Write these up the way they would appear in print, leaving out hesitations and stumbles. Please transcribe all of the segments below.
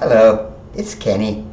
Hello, it's Kenny.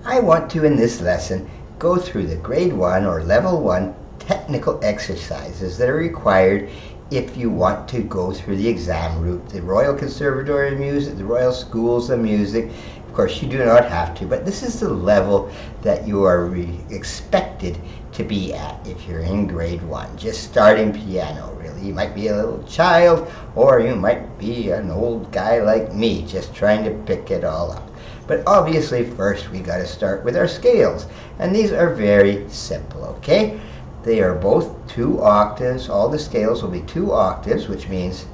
I want to, in this lesson, go through the grade 1 or level 1 technical exercises that are required if you want to go through the exam route, the Royal Conservatory of Music, the Royal Schools of Music. Of course, you do not have to, but this is the level that you are expected to be at if you're in grade 1, just starting piano, really. You might be a little child, or you might be an old guy like me, just trying to pick it all up. But obviously, first we got to start with our scales, and these are very simple, okay? They are both 2 octaves. All the scales will be 2 octaves, which means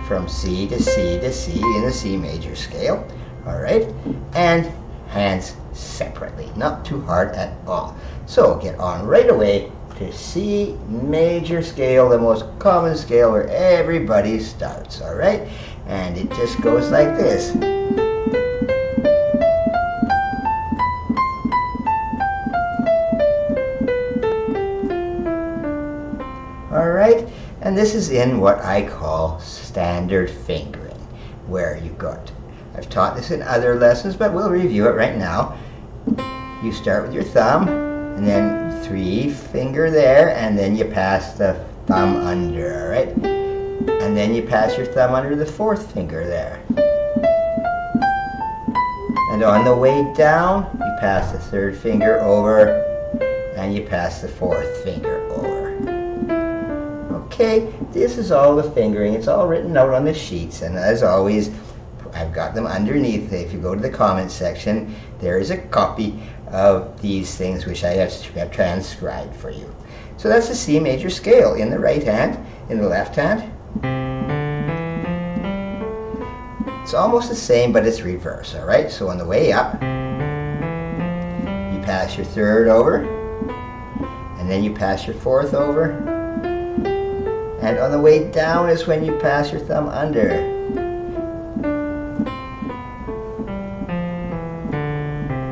from C to C to C in the C major scale, all right? And hands separately, not too hard at all. So get on right away to C major scale, the most common scale where everybody starts, all right? And it just goes like this. All right, and this is in what I call standard fingering, where you got, I've taught this in other lessons, but we'll review it right now. You start with your thumb, and then 3 finger there, and then you pass the thumb under, all right? And then you pass your thumb under the 4th finger there. And on the way down, you pass the 3rd finger over, and you pass the 4th finger over. Okay, this is all the fingering. It's all written out on the sheets, and as always, I've got them underneath. If you go to the comments section, there is a copy of these things which I have transcribed for you. So that's the C major scale in the right hand. In the left hand, it's almost the same, but it's reverse, all right? So on the way up, you pass your 3rd over, and then you pass your 4th over, and on the way down is when you pass your thumb under.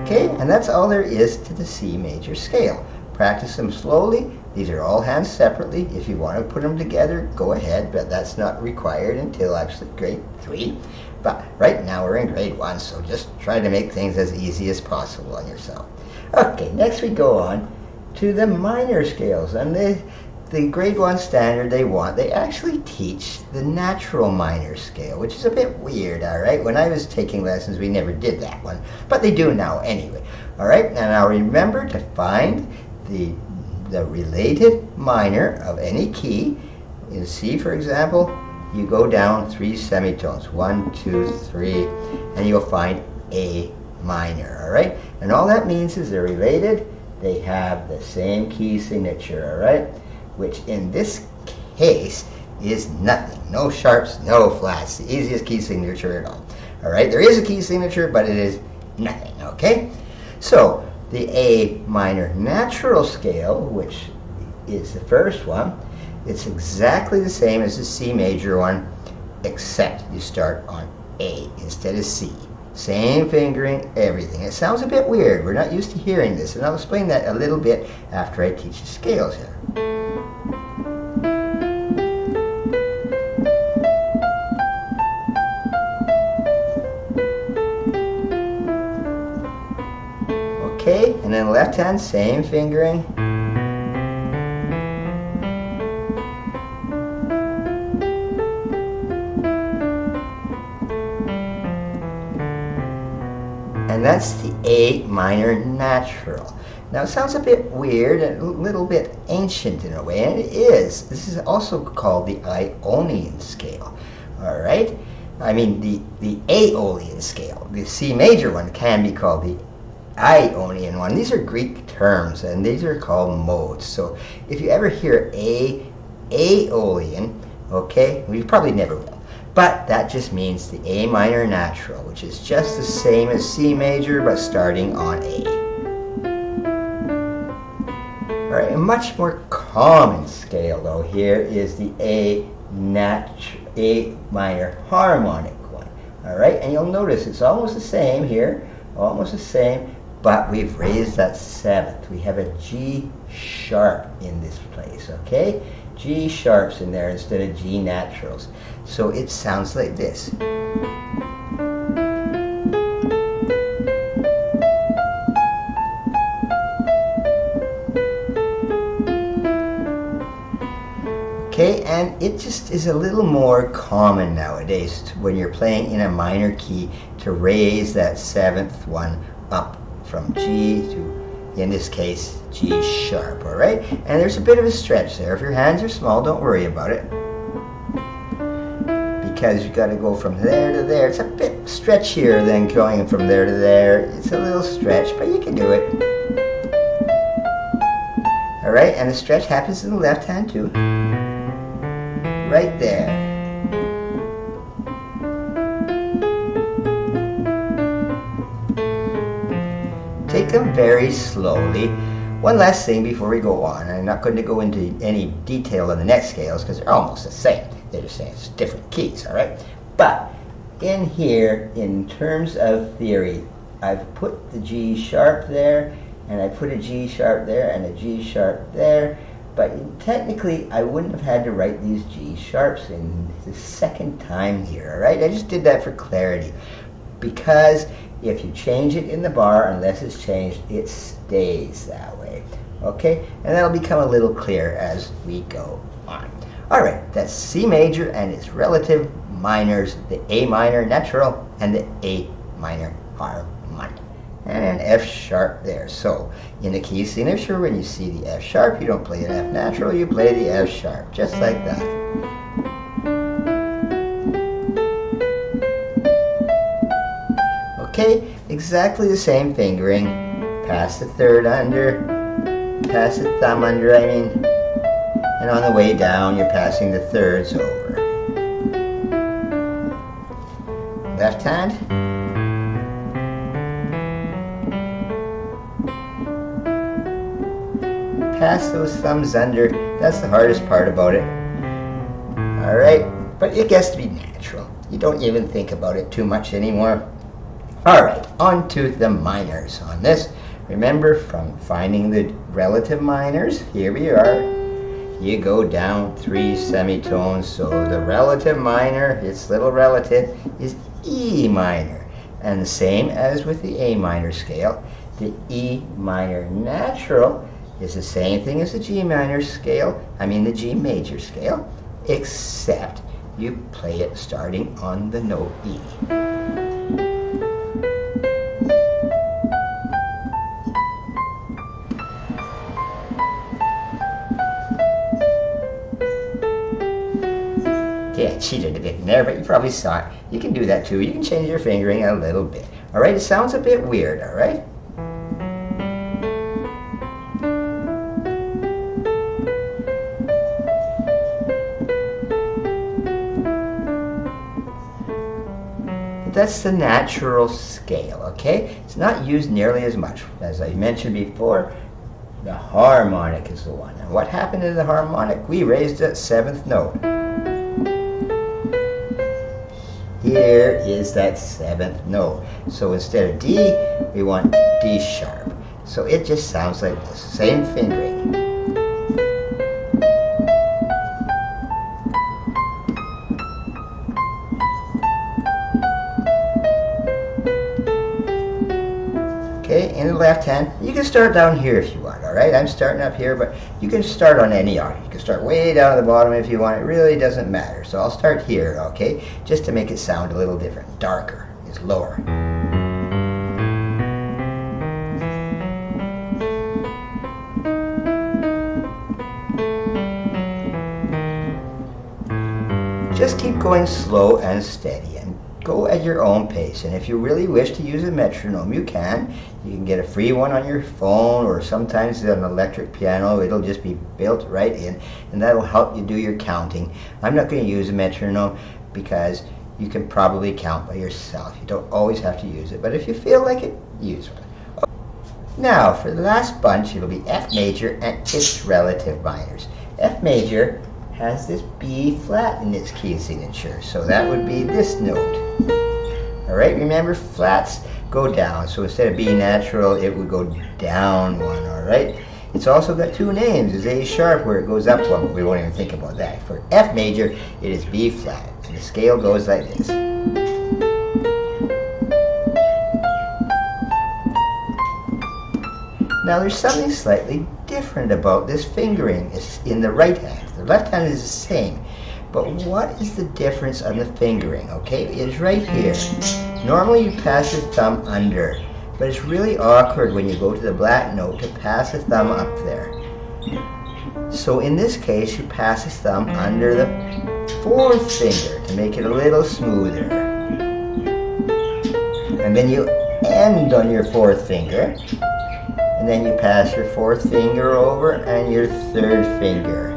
Okay, and that's all there is to the C major scale. Practice them slowly. These are all hands separately. If you want to put them together, go ahead, but that's not required until actually grade 3. But right now we're in grade 1, so just try to make things as easy as possible on yourself. Okay, next we go on to the minor scales, and the grade 1 standard they actually teach the natural minor scale, which is a bit weird, all right? When I was taking lessons, we never did that one, but they do now anyway, all right? And now remember to find the related minor of any key. In C, for example, you go down 3 semitones, 1, 2, 3, and you'll find A minor, all right? And all that means is they're related. They have the same key signature, all right? Which in this case is nothing. No sharps, no flats. The easiest key signature at all. All right, there is a key signature, but it is nothing, okay? So the A minor natural scale, which is the first one, it's exactly the same as the C major one, except you start on A instead of C. Same fingering, everything. It sounds a bit weird. We're not used to hearing this, and I'll explain that a little bit after I teach the scales here. Okay, and then left hand, same fingering. And that's the A minor natural. Now it sounds a bit weird and a little bit ancient in a way, and it is. This is also called the Ionian scale, all right? I mean the Aeolian scale. The C major one can be called the Ionian one. These are Greek terms, and these are called modes. So if you ever hear Aeolian, okay, well, you probably never will. But that just means the A minor natural, which is just the same as C major, but starting on A. All right, a much more common scale, though, here is the A minor harmonic one. All right, and you'll notice it's almost the same here, almost the same, but we've raised that 7th. We have a G sharp in this place, okay? G sharps in there instead of G naturals. So it sounds like this. Okay, and it just is a little more common nowadays when you're playing in a minor key to raise that seventh one up from G to, in this case, G sharp, all right? And there's a bit of a stretch there. If your hands are small, don't worry about it, because you've got to go from there to there. It's a bit stretchier than going from there to there. It's a little stretch, but you can do it. All right, and the stretch happens in the left hand too. Right there. Take them very slowly. One last thing before we go on. I'm not going to go into any detail on the next scales because they're almost the same. They're just saying it's different keys, all right? But in here, in terms of theory, I've put the G sharp there, and I put a G sharp there, and a G sharp there. But technically, I wouldn't have had to write these G sharps in the second time here, all right? I just did that for clarity. Because if you change it in the bar, unless it's changed, it stays that way, okay? And that'll become a little clearer as we go on. All right, that's C major and its relative minors, the A minor natural and the A minor harmonic. And an F sharp there. So in the key signature, when you see the F sharp, you don't play an F natural, you play the F sharp, just like that. Okay, exactly the same fingering. Pass the third under, pass the thumb under, and on the way down, you're passing the thirds over. Left hand. Pass those thumbs under. That's the hardest part about it. All right, but it gets to be natural. You don't even think about it too much anymore. All right, on to the minors on this. Remember, from finding the relative minors, here we are. You go down 3 semitones, so the relative minor, its little relative, is E minor. And the same as with the A minor scale, the E minor natural is the same thing as the G minor scale, the G major scale, except you play it starting on the note E. Okay, I cheated a bit in there, but you probably saw it. You can do that too. You can change your fingering a little bit. All right, it sounds a bit weird, all right? That's the natural scale, okay? It's not used nearly as much. As I mentioned before, the harmonic is the one. And what happened to the harmonic? We raised that 7th note. Here is that 7th note. So instead of D, we want D sharp. So it just sounds like the same fingering. Okay, in the left hand, you can start down here if you want, all right? I'm starting up here, but you can start on any octave. You can start way down at the bottom if you want. It really doesn't matter. So I'll start here, okay? Just to make it sound a little different. Darker is lower. Just keep going slow and steady and go at your own pace. And if you really wish to use a metronome, you can. You can get a free one on your phone, or sometimes on an electric piano. It'll just be built right in, and that'll help you do your counting. I'm not going to use a metronome because you can probably count by yourself. You don't always have to use it, but if you feel like it, use one. Now, for the last bunch, it'll be F major and its relative minors. F major has this B flat in its key signature, so that would be this note. All right, remember flats go down, so instead of B natural, it would go down one, all right? It's also got two names. It's A sharp where it goes up one, but we won't even think about that. For F major, it is B flat, and the scale goes like this. Now there's something slightly different about this fingering. It's in the right hand. The left hand is the same. But what is the difference on the fingering? Okay, it's right here. Normally you pass your thumb under, but it's really awkward when you go to the black note to pass the thumb up there. So in this case, you pass the thumb under the fourth finger to make it a little smoother. And then you end on your fourth finger. And then you pass your fourth finger over and your third finger.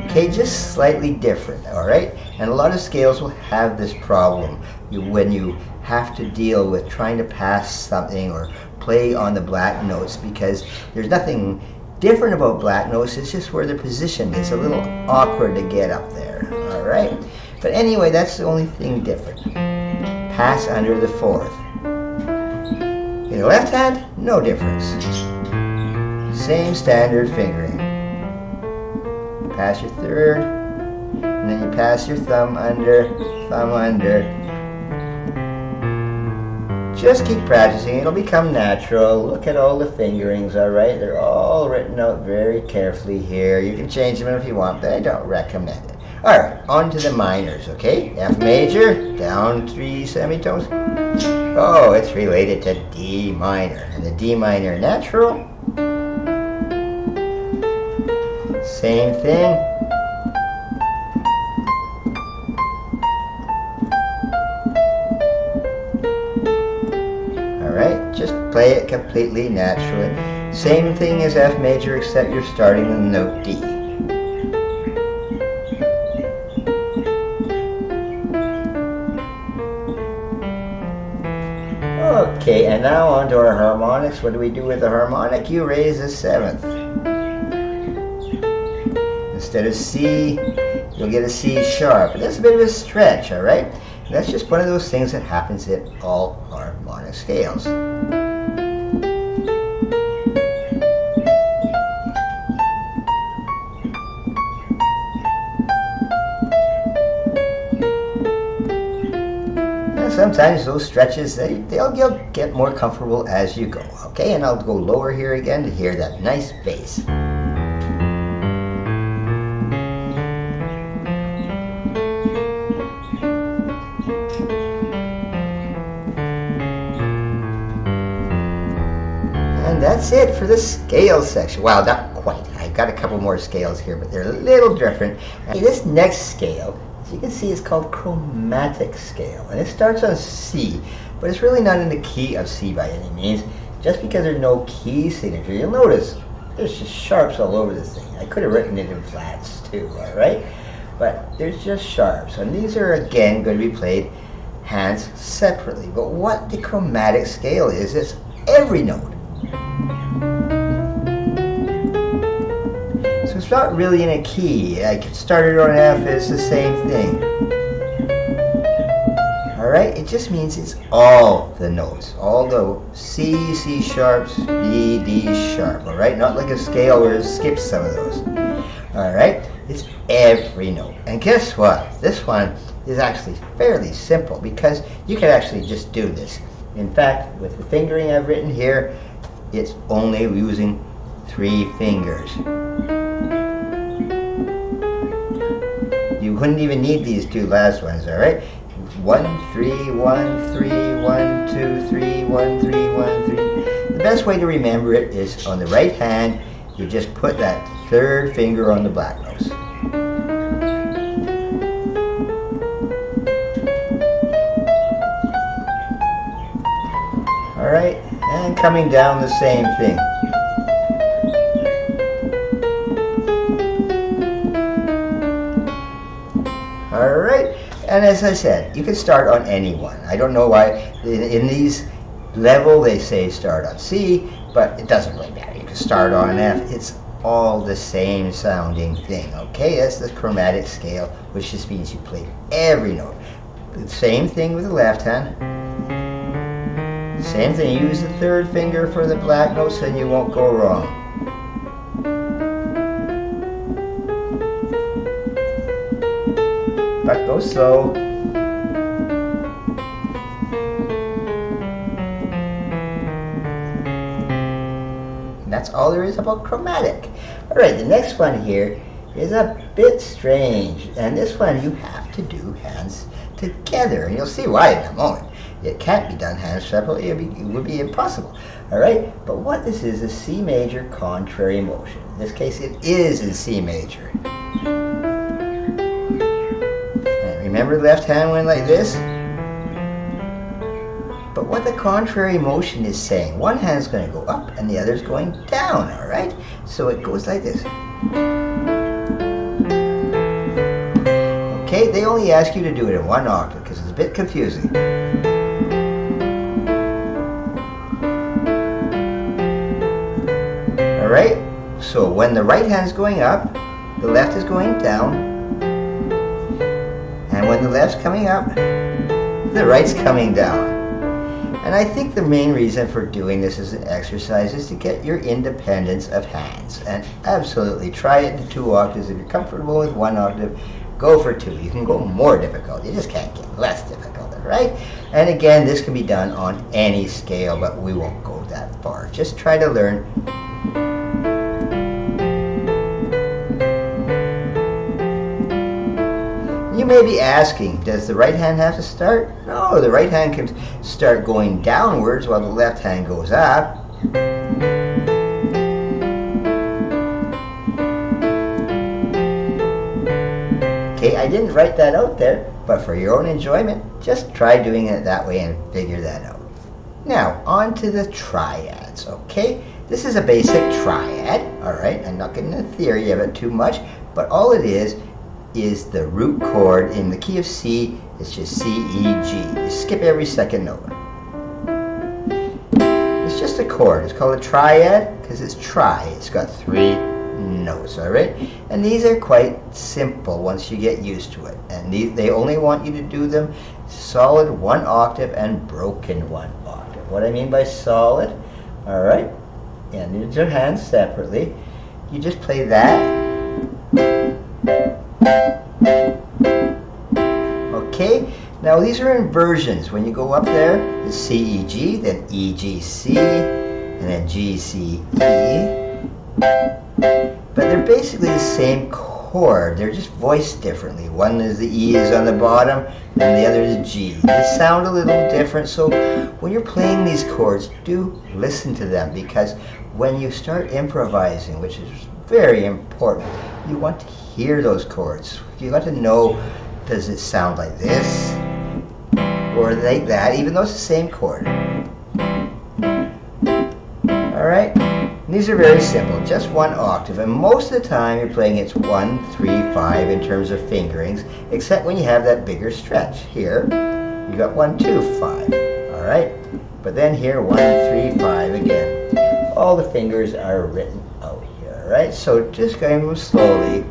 Okay, just slightly different, all right? And a lot of scales will have this problem when you have to deal with trying to pass something or play on the black notes, because there's nothing different about black notes, it's just where they're positioned. It's a little awkward to get up there, all right? But anyway, that's the only thing different. Pass under the fourth. In the left hand, no difference. Same standard fingering. Pass your third, and then you pass your thumb under, thumb under. Just keep practicing, it'll become natural. Look at all the fingerings, alright? They're all written out very carefully here. You can change them if you want, but I don't recommend it. Alright, on to the minors, okay? F major, down 3 semitones. Oh, it's related to D minor. And the D minor natural, same thing. Alright, just play it completely naturally. Same thing as F major, except you're starting with note D. Okay, and now on to our harmonics. What do we do with the harmonic? You raise a seventh. Instead of C, you'll get a C sharp. That's a bit of a stretch, all right? And that's just one of those things that happens in all harmonic scales. Sometimes those stretches, they'll get more comfortable as you go. Okay, and I'll go lower here again to hear that nice bass. And that's it for the scale section. Well, not quite. I've got a couple more scales here, but they're a little different. And this next scale, you can see it's called chromatic scale, and it starts on C, but it's really not in the key of C by any means. Just because there's no key signature, you'll notice there's just sharps all over this thing. I could have written it in flats too, all right? But there's just sharps, and these are again going to be played hands separately. But what the chromatic scale is, it's every note. It's not really in a key. I could start it on F, it's the same thing. Alright, it just means it's all the notes. All the C, C sharps, B, D sharp. Alright, not like a scale where it skips some of those. Alright, it's every note. And guess what? This one is actually fairly simple because you can actually just do this. In fact, with the fingering I've written here, it's only using 3 fingers. You wouldn't even need these 2 last ones, all right? 1, 3, 1, 3, 1, 2, 3, 1, 3, 1, 3. The best way to remember it is on the right hand, you just put that 3rd finger on the black nose. All right, and coming down the same thing. Alright, and as I said, you can start on any one. I don't know why in these level they say start on C, but it doesn't really matter. You can start on F. It's all the same sounding thing, okay? That's the chromatic scale, which just means you play every note. The same thing with the left hand. Same thing, use the 3rd finger for the black notes and you won't go wrong. But go slow. that's all there is about chromatic. All right, the next one here is a bit strange, and this one you have to do hands together, and you'll see why in a moment. It can't be done hands separately, it would be impossible. All right, but what this is a C major contrary motion. In this case, it is in C major. And remember, the left hand went like this. But what the contrary motion is saying, one hand's going to go up and the other's going down, all right? So it goes like this. Okay, they only ask you to do it in one octave because it's a bit confusing. Alright, so when the right hand's going up, the left is going down. And when the left's coming up, the right's coming down. And I think the main reason for doing this as an exercise is to get your independence of hands. And absolutely try it in 2 octaves. If you're comfortable with 1 octave, go for 2. You can go more difficult. You just can't get less difficult, right? And again, this can be done on any scale, but we won't go that far. Just try to learn. You may be asking, does the right hand have to start? No, the right hand can start going downwards while the left hand goes up. Okay, I didn't write that out there, but for your own enjoyment, just try doing it that way and figure that out. Now, on to the triads, okay? This is a basic triad, all right? I'm not getting into the theory of it too much, but all it is the root chord in the key of C. It's just C, E, G. You skip every second note. It's just a chord. It's called a triad because it's tri. It's got 3 notes, all right? And these are quite simple once you get used to it. And they only want you to do them solid 1 octave and broken 1 octave. What I mean by solid, all right? And use your hands separately. You just play that. Okay, now these are inversions. When you go up there, it's C, E, G, then E, G, C, and then G, C, E. But they're basically the same chord. They're just voiced differently. One is the E is on the bottom, and the other is G. They sound a little different, so when you're playing these chords, do listen to them, because when you start improvising, which is very important, you want to hear those chords. You want to know, does it sound like this or like that, even though it's the same chord. Alright? These are very simple, just 1 octave, and most of the time you're playing it's 1, 3, 5 in terms of fingerings, except when you have that bigger stretch. Here, you got 1, 2, 5. Alright? But then here, 1, 3, 5 again. All the fingers are written out here, alright? So just going slowly.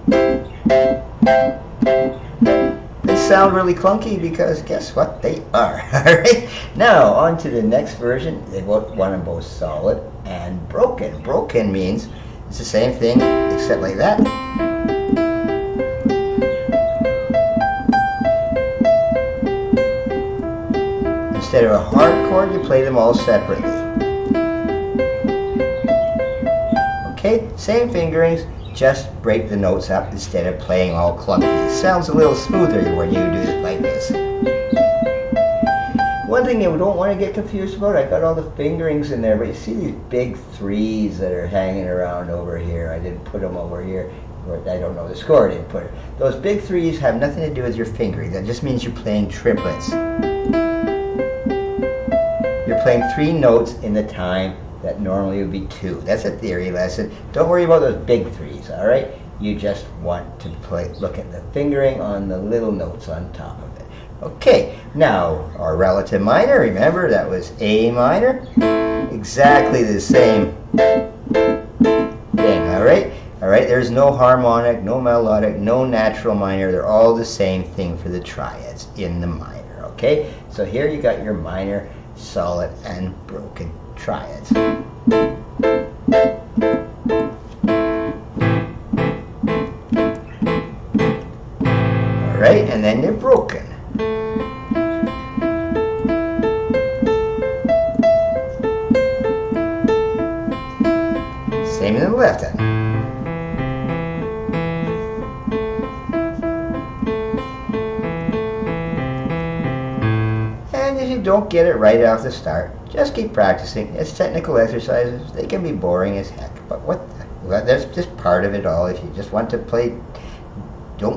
They sound really clunky because guess what? They are. Alright? Now, on to the next version. They want them both solid and broken. Broken means it's the same thing except like that. Instead of a hard chord, you play them all separately. Okay? Same fingerings. Just break the notes up instead of playing all clunky. It sounds a little smoother when you do it like this. One thing you don't want to get confused about, I got all the fingerings in there, but you see these big 3s that are hanging around over here. I didn't put them over here. I don't know the score, I didn't put it. Those big 3s have nothing to do with your fingering. That just means you're playing triplets. You're playing 3 notes in the time that normally would be 2. That's a theory lesson. Don't worry about those big 3s, all right? You just want to look at the fingering on the little notes on top of it. Okay, now our relative minor, remember that was A minor? Exactly the same thing, all right? All right, there's no harmonic, no melodic, no natural minor. They're all the same thing for the triads in the minor, okay? So here you got your minor, solid, and broken triads. Alright, and then they're broken. Same in the left hand. And if you don't get it right off the start, just keep practicing. It's technical exercises. They can be boring as heck, but well, that's just part of it all. If you just don't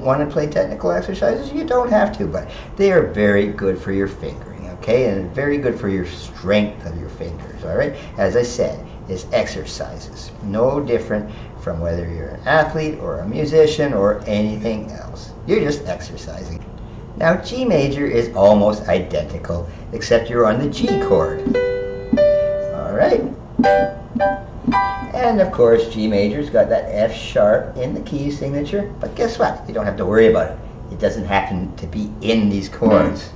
want to play technical exercises, you don't have to, but they are very good for your fingering, okay? And very good for your strength of your fingers, all right? As I said, it's exercises. No different from whether you're an athlete or a musician or anything else. You're just exercising. Now, G major is almost identical, except you're on the G chord. All right? And of course, G major's got that F sharp in the key signature, but guess what? You don't have to worry about it. It doesn't happen to be in these chords.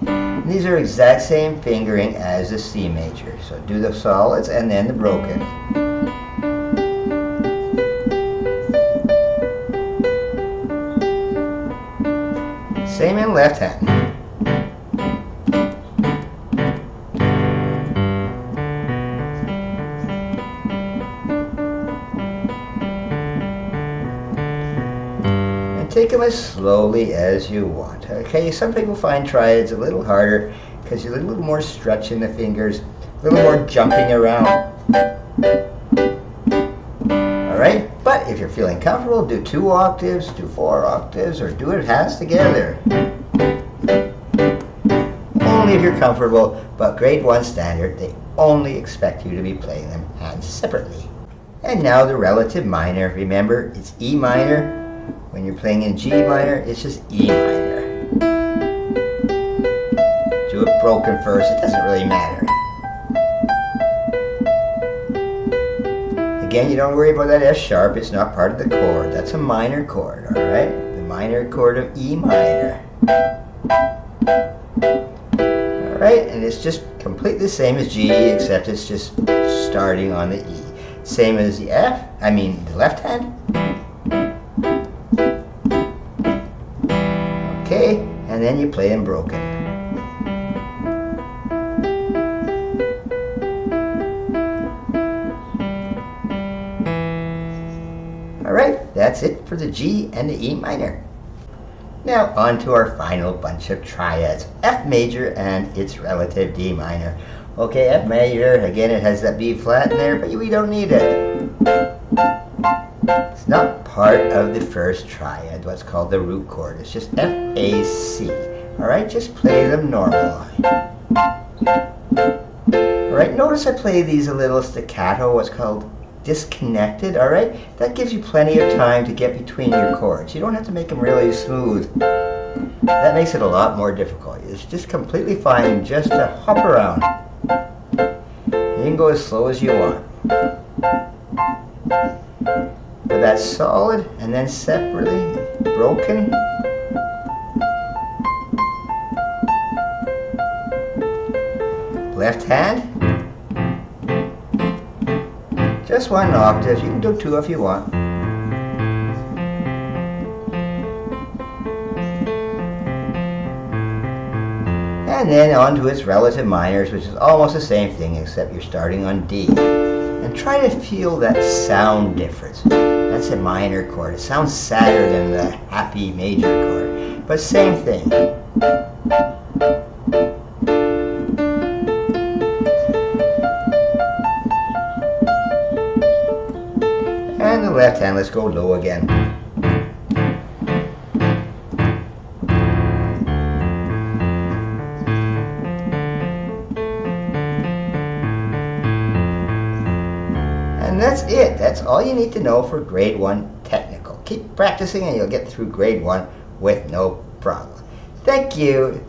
And these are exact same fingering as the C major. So do the solids and then the broken. Same in left hand. And take them as slowly as you want. Okay, some people find triads a little harder because you're a little more stretch in the fingers, a little more jumping around. Alright, but if you're feeling comfortable, do 2 octaves, do 4 octaves, or do it hands together. Only if you're comfortable, but grade 1 standard, they only expect you to be playing them hands separately. And now the relative minor. Remember, it's E minor. When you're playing in G minor, it's just E minor. Do it broken first, it doesn't really matter. Again, you don't worry about that F sharp, it's not part of the chord. That's a minor chord, alright? The minor chord of E minor. Alright, and it's just completely the same as G, except it's just starting on the E. Same as the the left hand. Okay, and then you play them broken. Alright, that's it for the G and the E minor. Now on to our final bunch of triads, F major and its relative D minor. Okay, F major, again it has that B flat in there, but we don't need it. It's not part of the first triad, what's called the root chord. It's just F, A, C. Alright, just play them normally. Alright, notice I play these a little staccato, what's called disconnected, alright? That gives you plenty of time to get between your chords. You don't have to make them really smooth. That makes it a lot more difficult. It's just completely fine just to hop around. You can go as slow as you want. But that's solid and then separately broken. Left hand. Just 1 octave. You can do 2 if you want. And then on to its relative minors, which is almost the same thing, except you're starting on D. And try to feel that sound difference. That's a minor chord. It sounds sadder than the happy major chord, but same thing. And the left hand, let's go low again. And that's it. That's all you need to know for grade 1 technical. Keep practicing and you'll get through grade 1 with no problem. Thank you.